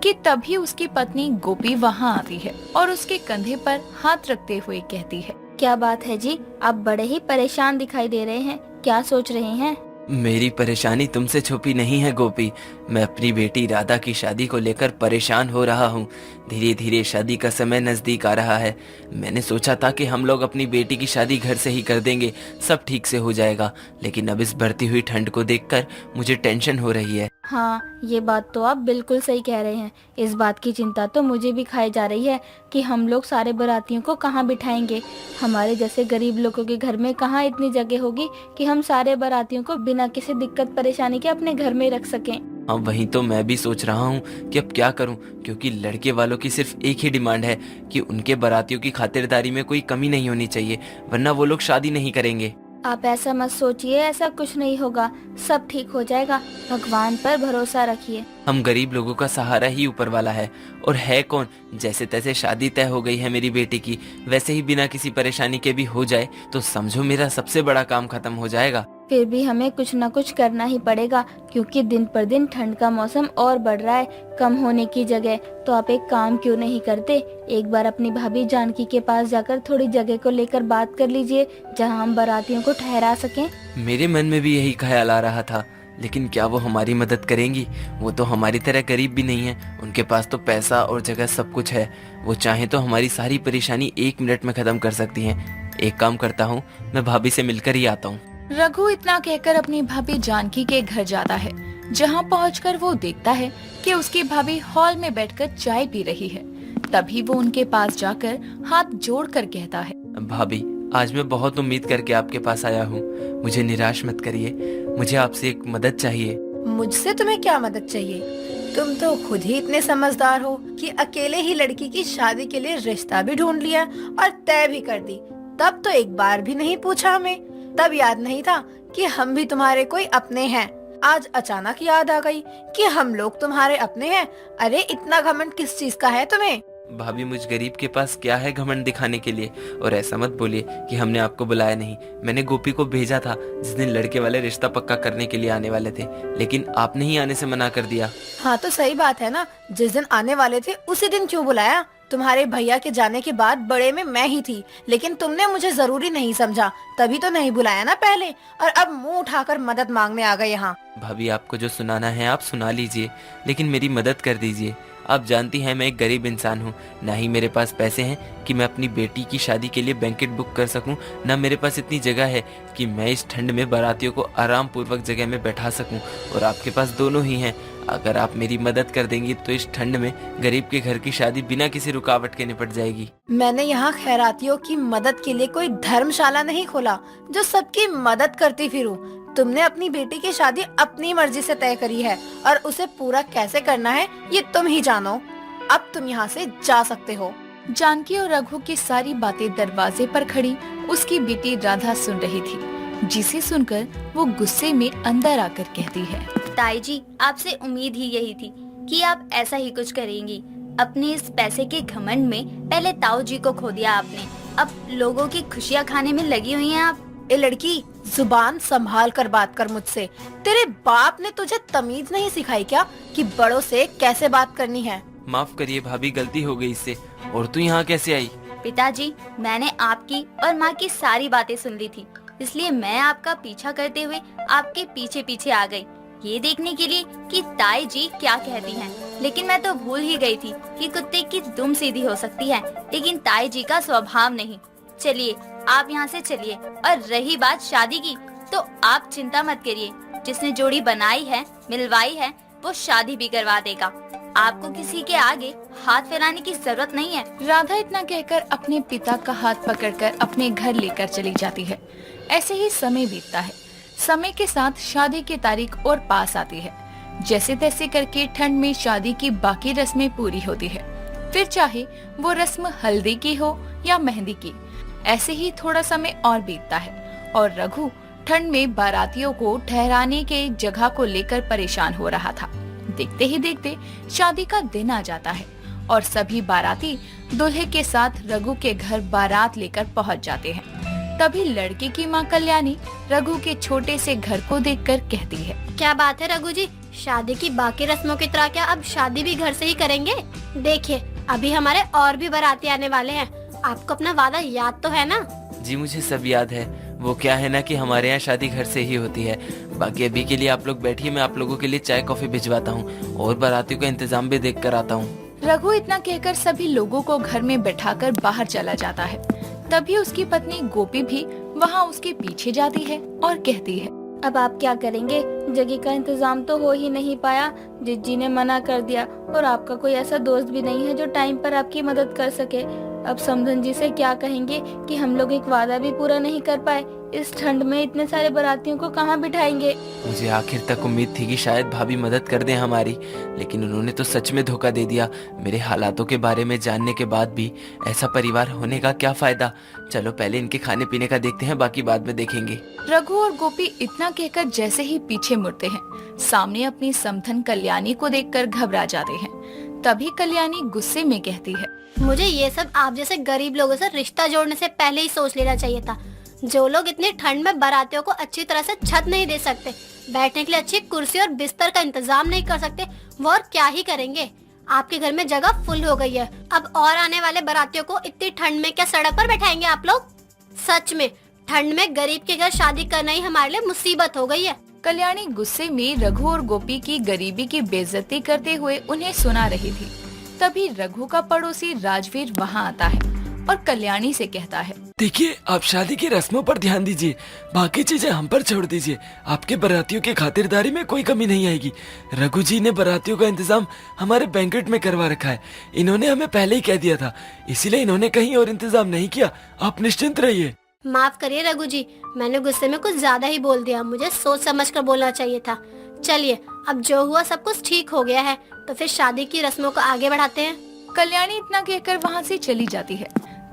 कि तभी उसकी पत्नी गोपी वहाँ आती है और उसके कंधे पर हाथ रखते हुए कहती है, क्या बात है जी, आप बड़े ही परेशान दिखाई दे रहे हैं, क्या सोच रहे हैं? मेरी परेशानी तुमसे छुपी नहीं है गोपी। मैं अपनी बेटी राधा की शादी को लेकर परेशान हो रहा हूँ। धीरे धीरे शादी का समय नजदीक आ रहा है। मैंने सोचा था कि हम लोग अपनी बेटी की शादी घर से ही कर देंगे, सब ठीक से हो जाएगा, लेकिन अब इस बढ़ती हुई ठंड को देखकर मुझे टेंशन हो रही है। हाँ, ये बात तो आप बिल्कुल सही कह रहे हैं। इस बात की चिंता तो मुझे भी खाई जा रही है कि हम लोग सारे बारातियों को कहाँ बिठाएंगे। हमारे जैसे गरीब लोगों के घर में कहाँ इतनी जगह होगी कि हम सारे बारातियों को बिना किसी दिक्कत परेशानी के अपने घर में रख सकें। हाँ, वही तो मैं भी सोच रहा हूँ कि अब क्या करूँ, क्योंकि लड़के वालों की सिर्फ एक ही डिमांड है कि उनके बारातियों की खातिरदारी में कोई कमी नहीं होनी चाहिए, वरना वो लोग शादी नहीं करेंगे। आप ऐसा मत सोचिए, ऐसा कुछ नहीं होगा, सब ठीक हो जाएगा, भगवान पर भरोसा रखिए। हम गरीब लोगों का सहारा ही ऊपर वाला है, और है कौन। जैसे तैसे शादी तय हो गई है मेरी बेटी की, वैसे ही बिना किसी परेशानी के भी हो जाए तो समझो मेरा सबसे बड़ा काम खत्म हो जाएगा। फिर भी हमें कुछ न कुछ करना ही पड़ेगा, क्योंकि दिन पर दिन ठंड का मौसम और बढ़ रहा है कम होने की जगह। तो आप एक काम क्यों नहीं करते, एक बार अपनी भाभी जानकी के पास जाकर थोड़ी जगह को लेकर बात कर लीजिए, जहां हम बारातियों को ठहरा सकें। मेरे मन में भी यही ख्याल आ रहा था, लेकिन क्या वो हमारी मदद करेंगी? वो तो हमारी तरह गरीब भी नहीं है, उनके पास तो पैसा और जगह सब कुछ है। वो चाहे तो हमारी सारी परेशानी 1 मिनट में खत्म कर सकती हैं। एक काम करता हूँ, मैं भाभी से मिलकर ही आता हूँ। रघु इतना कहकर अपनी भाभी जानकी के घर जाता है, जहां पहुंचकर वो देखता है कि उसकी भाभी हॉल में बैठकर चाय पी रही है। तभी वो उनके पास जाकर हाथ जोड़कर कहता है, भाभी, आज मैं बहुत उम्मीद करके आपके पास आया हूँ, मुझे निराश मत करिए। मुझे आपसे एक मदद चाहिए। मुझसे तुम्हें क्या मदद चाहिए? तुम तो खुद ही इतने समझदार हो कि अकेले ही लड़की की शादी के लिए रिश्ता भी ढूंढ लिया और तय भी कर दी। तब तो एक बार भी नहीं पूछा हमें, तब याद नहीं था कि हम भी तुम्हारे कोई अपने हैं। आज अचानक याद आ गई कि हम लोग तुम्हारे अपने हैं। अरे इतना घमंड किस चीज का है तुम्हें? भाभी, मुझ गरीब के पास क्या है घमंड दिखाने के लिए? और ऐसा मत बोलिए कि हमने आपको बुलाया नहीं। मैंने गोपी को भेजा था जिस दिन लड़के वाले रिश्ता पक्का करने के लिए आने वाले थे, लेकिन आपने ही आने से मना कर दिया। हाँ तो सही बात है ना, जिस दिन आने वाले थे उसी दिन क्यों बुलाया? तुम्हारे भैया के जाने के बाद बड़े में मैं ही थी, लेकिन तुमने मुझे जरूरी नहीं समझा, तभी तो नहीं बुलाया ना पहले, और अब मुंह उठाकर मदद मांगने आ गए यहाँ। भाभी, आपको जो सुनाना है आप सुना लीजिए, लेकिन मेरी मदद कर दीजिए। आप जानती हैं मैं एक गरीब इंसान हूँ, ना ही मेरे पास पैसे हैं कि मैं अपनी बेटी की शादी के लिए बैंकेट बुक कर सकूं, ना मेरे पास इतनी जगह है कि मैं इस ठंड में बारातियों को आराम पूर्वक जगह में बैठा सकूं, और आपके पास दोनों ही हैं। अगर आप मेरी मदद कर देंगी तो इस ठंड में गरीब के घर की शादी बिना किसी रुकावट के निपट जाएगी। मैंने यहाँ खैरातियों की मदद के लिए कोई धर्मशाला नहीं खोला जो सबकी मदद करती फिरूं। तुमने अपनी बेटी की शादी अपनी मर्जी से तय करी है, और उसे पूरा कैसे करना है ये तुम ही जानो। अब तुम यहाँ से जा सकते हो। जानकी और रघु की सारी बातें दरवाजे पर खड़ी उसकी बेटी राधा सुन रही थी, जिसे सुनकर वो गुस्से में अंदर आकर कहती है, ताई जी, आपसे उम्मीद ही यही थी कि आप ऐसा ही कुछ करेंगी। अपने इस पैसे के घमंड में पहले ताऊ जी को खो दिया आपने, अब लोगों की खुशियाँ खाने में लगी हुई हैं आप। ए लड़की, जुबान संभाल कर बात कर मुझसे। तेरे बाप ने तुझे तमीज नहीं सिखाई क्या कि बड़ों से कैसे बात करनी है? माफ करिए भाभी, गलती हो गई इससे। और तू यहाँ कैसे आई? पिताजी, मैंने आपकी और माँ की सारी बातें सुन ली थी, इसलिए मैं आपका पीछा करते हुए आपके पीछे पीछे आ गई, ये देखने के लिए कि ताई जी क्या कहती हैं। लेकिन मैं तो भूल ही गई थी कि कुत्ते की दुम सीधी हो सकती है, लेकिन ताई जी का स्वभाव नहीं। चलिए आप यहाँ से चलिए। और रही बात शादी की, तो आप चिंता मत करिए, जिसने जोड़ी बनाई है, मिलवाई है, वो शादी भी करवा देगा। आपको किसी के आगे हाथ फैलाने की जरूरत नहीं है। राधा इतना कहकर अपने पिता का हाथ पकड़कर अपने घर लेकर चली जाती है। ऐसे ही समय बीतता है। समय के साथ शादी की तारीख और पास आती है। जैसे तैसे करके ठंड में शादी की बाकी रस्में पूरी होती है, फिर चाहे वो रस्म हल्दी की हो या मेहंदी की। ऐसे ही थोड़ा समय और बीतता है और रघु ठंड में बारातियों को ठहराने के जगह को लेकर परेशान हो रहा था। देखते ही देखते शादी का दिन आ जाता है और सभी बाराती दूल्हे के साथ रघु के घर बारात लेकर पहुंच जाते हैं। तभी लड़की की मां कल्याणी रघु के छोटे से घर को देखकर कहती है, क्या बात है रघु जी, शादी की बाकी रस्मों की तरह क्या अब शादी भी घर से ही करेंगे? देखिए अभी हमारे और भी बाराती आने वाले हैं, आपको अपना वादा याद तो है ना? जी मुझे सब याद है। वो क्या है ना कि हमारे यहाँ शादी घर से ही होती है। बाकी अभी के लिए आप लोग बैठिए, मैं आप लोगों के लिए चाय कॉफी भिजवाता हूँ और बारातियों का इंतजाम भी देख कर आता हूँ। रघु इतना कहकर सभी लोगों को घर में बैठाकर बाहर चला जाता है। तभी उसकी पत्नी गोपी भी वहाँ उसके पीछे जाती है और कहती है, अब आप क्या करेंगे? जगह का इंतजाम तो हो ही नहीं पाया, जिज्जी ने मना कर दिया और आपका कोई ऐसा दोस्त भी नहीं है जो टाइम पर आपकी मदद कर सके। अब समधन जी से क्या कहेंगे कि हम लोग एक वादा भी पूरा नहीं कर पाए। इस ठंड में इतने सारे बारातियों को कहाँ बिठाएंगे? मुझे आखिर तक उम्मीद थी कि शायद भाभी मदद कर दें हमारी, लेकिन उन्होंने तो सच में धोखा दे दिया। मेरे हालातों के बारे में जानने के बाद भी ऐसा परिवार होने का क्या फायदा। चलो पहले इनके खाने पीने का देखते हैं, बाकी बाद में देखेंगे। रघु और गोपी इतना कहकर जैसे ही पीछे मुड़ते हैं, सामने अपनी समधन कल्याणी को देखकर घबरा जाते हैं। तभी कल्याणी गुस्से में कहती है, मुझे ये सब आप जैसे गरीब लोगों से रिश्ता जोड़ने से पहले ही सोच लेना चाहिए था। जो लोग इतनी ठंड में बारातियों को अच्छी तरह से छत नहीं दे सकते, बैठने के लिए अच्छी कुर्सी और बिस्तर का इंतजाम नहीं कर सकते, वो और क्या ही करेंगे। आपके घर में जगह फुल हो गई है, अब और आने वाले बारातियों को इतनी ठंड में क्या सड़क पर बैठाएंगे आप लोग? सच में ठंड में गरीब के घर शादी करना ही हमारे लिए मुसीबत हो गई है। कल्याणी गुस्से में रघु और गोपी की गरीबी की बेइज्जती करते हुए उन्हें सुना रही थी। तभी रघु का पड़ोसी राजवीर वहाँ आता है और कल्याणी से कहता है, देखिए आप शादी की रस्मों पर ध्यान दीजिए, बाकी चीजें हम पर छोड़ दीजिए। आपके बारातियों की खातिरदारी में कोई कमी नहीं आएगी। रघु जी ने बारातियों का इंतजाम हमारे बैंकेट में करवा रखा है। इन्होंने हमें पहले ही कह दिया था, इसीलिए इन्होंने कहीं और इंतजाम नहीं किया। आप निश्चिंत रहिए। माफ करिए रघु जी, मैंने गुस्से में कुछ ज्यादा ही बोल दिया, मुझे सोच समझ कर बोलना चाहिए था। चलिए अब जो हुआ सब कुछ ठीक हो गया है, तो फिर शादी की रस्मों को आगे बढ़ाते हैं। कल्याणी इतना कहकर वहाँ से चली जाती है।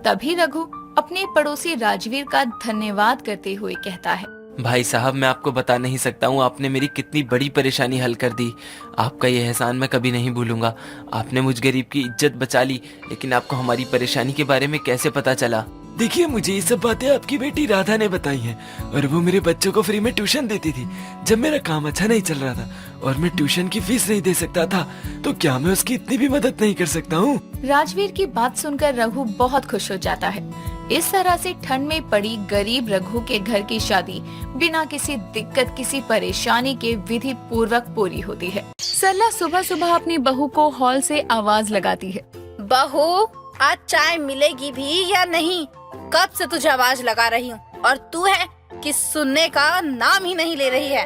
तभी रघु अपने पड़ोसी राजवीर का धन्यवाद करते हुए कहता है, भाई साहब मैं आपको बता नहीं सकता हूँ आपने मेरी कितनी बड़ी परेशानी हल कर दी। आपका ये एहसान मैं कभी नहीं भूलूंगा। आपने मुझ गरीब की इज्जत बचा ली, लेकिन आपको हमारी परेशानी के बारे में कैसे पता चला? देखिए मुझे ये सब बातें आपकी बेटी राधा ने बताई हैं और वो मेरे बच्चों को फ्री में ट्यूशन देती थी। जब मेरा काम अच्छा नहीं चल रहा था और मैं ट्यूशन की फीस नहीं दे सकता था, तो क्या मैं उसकी इतनी भी मदद नहीं कर सकता हूँ? राजवीर की बात सुनकर रघु बहुत खुश हो जाता है। इस तरह से ठंड में पड़ी गरीब रघु के घर की शादी बिना किसी दिक्कत, किसी परेशानी के विधि पूर्वक पूरी होती है। सरला सुबह सुबह अपनी बहू को हॉल से आवाज लगाती है, बहू आज चाय मिलेगी भी या नहीं? कब से तुझे आवाज लगा रही हूँ और तू है कि सुनने का नाम ही नहीं ले रही है।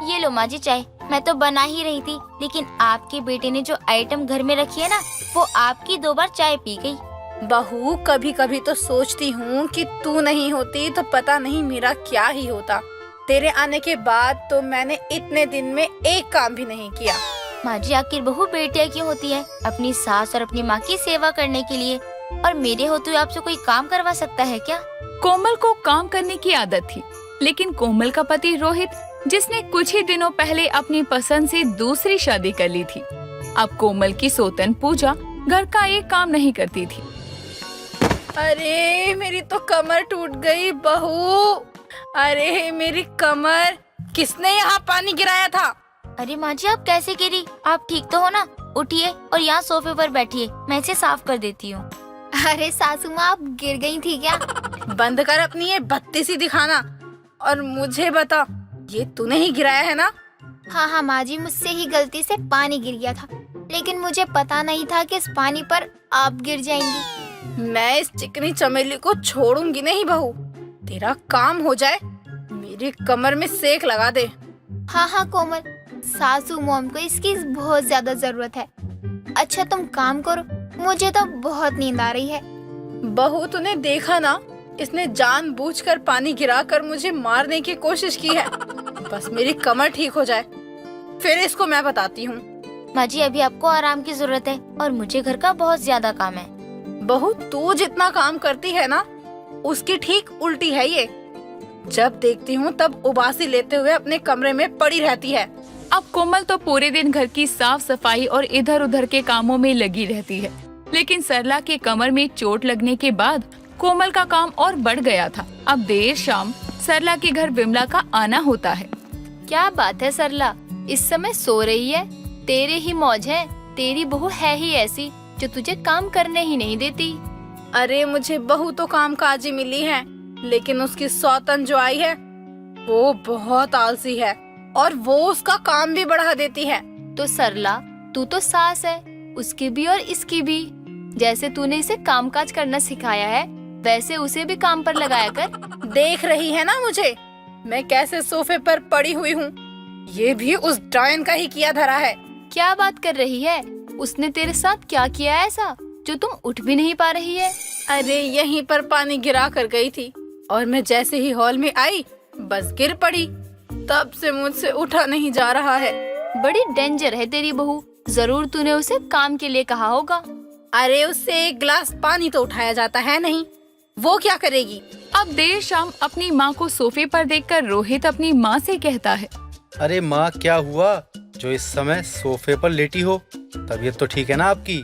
ये लो माँ जी चाय, मैं तो बना ही रही थी, लेकिन आपके बेटे ने जो आइटम घर में रखी है ना, वो आपकी 2 बार चाय पी गई। बहू कभी कभी तो सोचती हूँ कि तू नहीं होती तो पता नहीं मेरा क्या ही होता। तेरे आने के बाद तो मैंने इतने दिन में एक काम भी नहीं किया। माँ जी आखिर बहू बेटियाँ क्यों होती है? अपनी सास और अपनी माँ की सेवा करने के लिए। और मेरे होते हुए आपसे कोई काम करवा सकता है क्या? कोमल को काम करने की आदत थी, लेकिन कोमल का पति रोहित, जिसने कुछ ही दिनों पहले अपनी पसंद से दूसरी शादी कर ली थी, अब कोमल की सोतन पूजा घर का एक काम नहीं करती थी। अरे मेरी तो कमर टूट गई बहू, अरे मेरी कमर, किसने यहाँ पानी गिराया था? अरे माँ जी, आप कैसे गिरी? आप ठीक तो हो ना? उठिए और यहाँ सोफे पर बैठिए, मैं इसे साफ कर देती हूँ। अरे सासू माँ, आप गिर गई थी क्या? बंद कर अपनी ये बत्तीसी दिखाना और मुझे बता, ये तूने ही गिराया है ना? हाँ माँ जी, मुझसे ही गलती से पानी गिर गया था, लेकिन मुझे पता नहीं था कि इस पानी पर आप गिर जाएंगी। मैं इस चिकनी चमेली को छोड़ूंगी नहीं बहू। तेरा काम हो जाए, मेरी कमर में सेक लगा दे। हाँ कोमल, सासू मॉम को इसकी बहुत ज्यादा जरूरत है। अच्छा तुम काम करो, मुझे तो बहुत नींद आ रही है। बहू तूने देखा ना, इसने जानबूझकर पानी गिराकर मुझे मारने की कोशिश की है। बस मेरी कमर ठीक हो जाए, फिर इसको मैं बताती हूँ। माँ जी, अभी आपको आराम की जरूरत है और मुझे घर का बहुत ज्यादा काम है। बहू तू जितना काम करती है ना, उसकी ठीक उल्टी है ये। जब देखती हूँ तब उबासी लेते हुए अपने कमरे में पड़ी रहती है। अब कोमल तो पूरे दिन घर की साफ सफाई और इधर उधर के कामों में लगी रहती है, लेकिन सरला के कमर में चोट लगने के बाद कोमल का काम और बढ़ गया था। अब देर शाम सरला के घर विमला का आना होता है। क्या बात है सरला, इस समय सो रही है? तेरे ही मौज है, तेरी बहू है ही ऐसी जो तुझे काम करने ही नहीं देती। अरे मुझे बहू तो काम काजी मिली है, लेकिन उसकी सौतन जो आई है वो बहुत आलसी है और वो उसका काम भी बढ़ा देती है। तो सरला, तू तो सास है, उसकी भी और इसकी भी। जैसे तूने इसे कामकाज करना सिखाया है, वैसे उसे भी काम पर लगाया कर। देख रही है ना मुझे, मैं कैसे सोफे पर पड़ी हुई हूँ। ये भी उस डायन का ही किया धरा है। क्या बात कर रही है? उसने तेरे साथ क्या किया ऐसा जो तुम उठ भी नहीं पा रही है? अरे यहीं पर पानी गिरा कर गई थी और मैं जैसे ही हॉल में आई बस गिर पड़ी। तब से मुझसे उठा नहीं जा रहा है। बड़ी डेंजर है तेरी बहू, जरूर तूने उसे काम के लिए कहा होगा। अरे उससे एक गिलास पानी तो उठाया जाता है नहीं, वो क्या करेगी? अब देर शाम अपनी माँ को सोफे पर देखकर रोहित अपनी माँ से कहता है, अरे माँ, क्या हुआ जो इस समय सोफे पर लेटी हो? तबीयत तो ठीक है ना आपकी?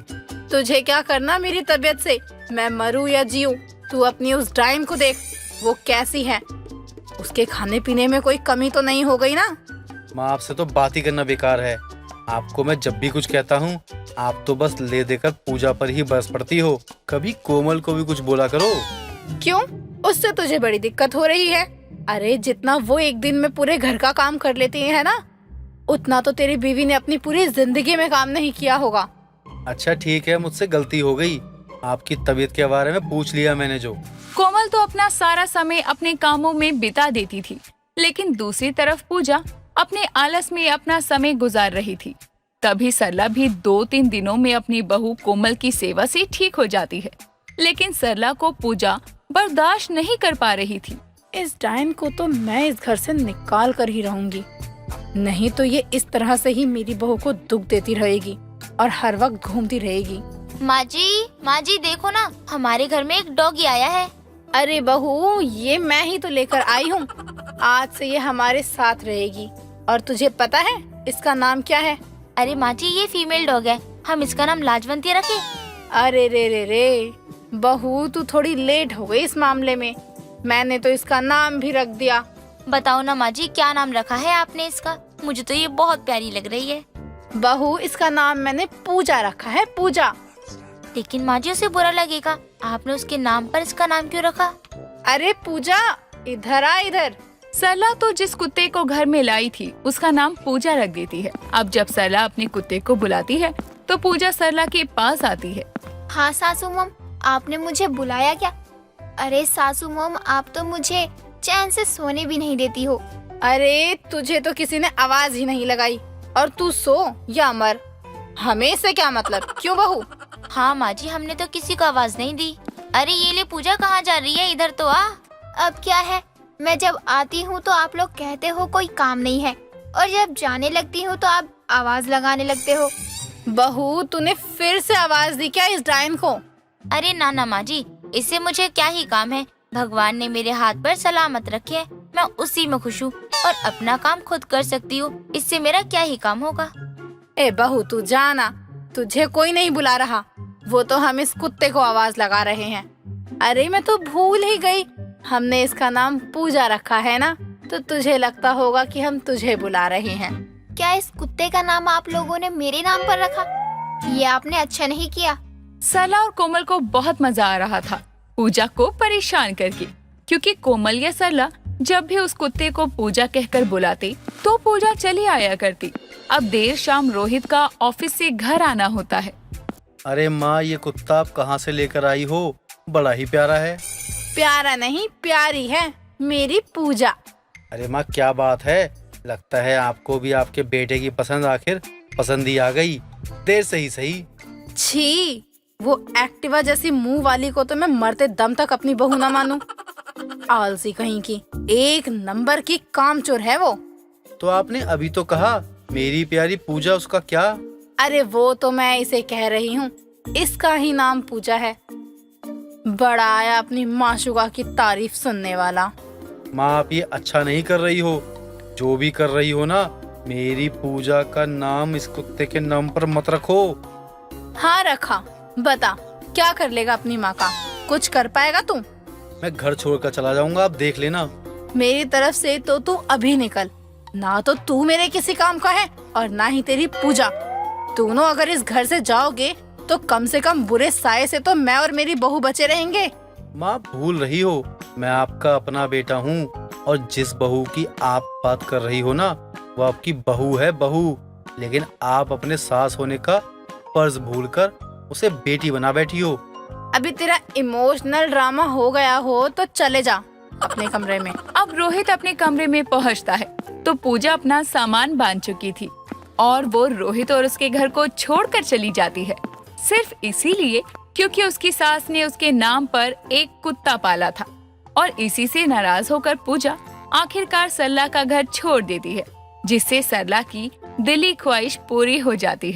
तुझे क्या करना मेरी तबीयत से? मैं मरूं या जीऊं, तू अपनी उस डायन को देख, वो कैसी है। उसके खाने पीने में कोई कमी तो नहीं हो गई ना? माँ, आपसे तो बात ही करना बेकार है। आपको मैं जब भी कुछ कहता हूँ, आप तो बस ले देकर पूजा पर ही बरस पड़ती हो। कभी कोमल को भी कुछ बोला करो। क्यों? उससे तुझे बड़ी दिक्कत हो रही है? अरे जितना वो एक दिन में पूरे घर का काम कर लेती है ना, उतना तो तेरी बीवी ने अपनी पूरी जिंदगी में काम नहीं किया होगा। अच्छा ठीक है, मुझसे गलती हो गई। आपकी तबीयत के बारे में पूछ लिया मैंने जो। कोमल तो अपना सारा समय अपने कामों में बिता देती थी, लेकिन दूसरी तरफ पूजा अपने आलस में अपना समय गुजार रही थी। तभी सरला भी 2-3 दिनों में अपनी बहू कोमल की सेवा से ठीक हो जाती है, लेकिन सरला को पूजा बर्दाश्त नहीं कर पा रही थी। इस डायन को तो मैं इस घर से निकाल कर ही रहूंगी, नहीं तो ये इस तरह से ही मेरी बहू को दुख देती रहेगी और हर वक्त घूमती रहेगी। माँ जी देखो ना, हमारे घर में एक डॉगी आया है। अरे बहू, ये मैं ही तो लेकर आई हूँ। आज से ये हमारे साथ रहेगी। और तुझे पता है इसका नाम क्या है? अरे माँ जी, ये फीमेल डॉग है, हम इसका नाम लाजवंती रखें? अरे रे बहू, तू थोड़ी लेट हो गई इस मामले में। मैंने तो इसका नाम भी रख दिया। बताओ ना माँ जी, क्या नाम रखा है आपने इसका? मुझे तो ये बहुत प्यारी लग रही है। बहू, इसका नाम मैंने पूजा रखा है, पूजा। लेकिन माँ जी, उसे बुरा लगेगा, आपने उसके नाम पर इसका नाम क्यों रखा? अरे पूजा, इधर आ इधर। सरला तो जिस कुत्ते को घर में लाई थी उसका नाम पूजा रख देती है। अब जब सरला अपने कुत्ते को बुलाती है तो पूजा सरला के पास आती है। हाँ सासू मॉम, आपने मुझे बुलाया क्या? अरे सासू मॉम, आप तो मुझे चैन से सोने भी नहीं देती हो। अरे तुझे तो किसी ने आवाज ही नहीं लगाई और तू सो या मर, हमें से क्या मतलब? क्यों बहू? हाँ माँ जी, हमने तो किसी को आवाज नहीं दी। अरे ये ले पूजा, कहाँ जा रही है? इधर तो आ। अब क्या है, मैं जब आती हूँ तो आप लोग कहते हो कोई काम नहीं है, और जब जाने लगती हूँ तो आप आवाज लगाने लगते हो। बहू, तूने फिर से आवाज दी क्या इस डायन को? अरे ना माँ जी, इससे मुझे क्या ही काम है। भगवान ने मेरे हाथ पर सलामत रखे है, मैं उसी में खुश हूँ और अपना काम खुद कर सकती हूँ। इससे मेरा क्या ही काम होगा। ए बहू, तू जाना, तुझे कोई नहीं बुला रहा, वो तो हम इस कुत्ते को आवाज लगा रहे हैं। अरे मैं तो भूल ही गई, हमने इसका नाम पूजा रखा है ना, तो तुझे लगता होगा कि हम तुझे बुला रहे हैं। क्या इस कुत्ते का नाम आप लोगों ने मेरे नाम पर रखा? ये आपने अच्छा नहीं किया। सरला और कोमल को बहुत मजा आ रहा था पूजा को परेशान करके, क्योंकि कोमल या सरला जब भी उस कुत्ते को पूजा कहकर बुलाती तो पूजा चली आया करती। अब देर शाम रोहित का ऑफिस से घर आना होता है। अरे माँ, ये कुत्ता आप कहाँ से लेकर आई हो? बड़ा ही प्यारा है। प्यारा नहीं, प्यारी है मेरी पूजा। अरे माँ, क्या बात है, लगता है आपको भी आपके बेटे की पसंद आखिर पसंद ही आ गई। देर से ही सही। छी, वो एक्टिवा जैसी मुंह वाली को तो मैं मरते दम तक अपनी बहू ना मानूं। आलसी कहीं की, एक नंबर की कामचोर है वो। तो आपने अभी तो कहा मेरी प्यारी पूजा, उसका क्या? अरे वो तो मैं इसे कह रही हूँ, इसका ही नाम पूजा है। बड़ा आया अपनी माशुका की तारीफ सुनने वाला। माँ, आप ये अच्छा नहीं कर रही हो। जो भी कर रही हो ना, मेरी पूजा का नाम इस कुत्ते के नाम पर मत रखो। हाँ रखा। बता क्या कर लेगा अपनी माँ का? कुछ कर पाएगा तू? मैं घर छोड़कर चला जाऊंगा, आप देख लेना। मेरी तरफ से तो तू अभी निकल। ना तो तू मेरे किसी काम का है और ना ही तेरी पूजा। दोनों अगर इस घर से जाओगे तो कम से कम बुरे साये से तो मैं और मेरी बहू बचे रहेंगे। माँ, भूल रही हो, मैं आपका अपना बेटा हूँ, और जिस बहू की आप बात कर रही हो ना, वो आपकी बहू है, बहू। लेकिन आप अपने सास होने का फर्ज भूलकर उसे बेटी बना बैठी हो। अभी तेरा इमोशनल ड्रामा हो गया हो तो चले जा अपने कमरे में। अब रोहित अपने कमरे में पहुंचता है तो पूजा अपना सामान बांध चुकी थी और वो रोहित और उसके घर को छोड़कर चली जाती है, सिर्फ इसीलिए क्योंकि उसकी सास ने उसके नाम पर एक कुत्ता पाला था। और इसी से नाराज होकर पूजा आखिरकार सरला का घर छोड़ देती है, जिससे सरला की दिली ख्वाहिश पूरी हो जाती है।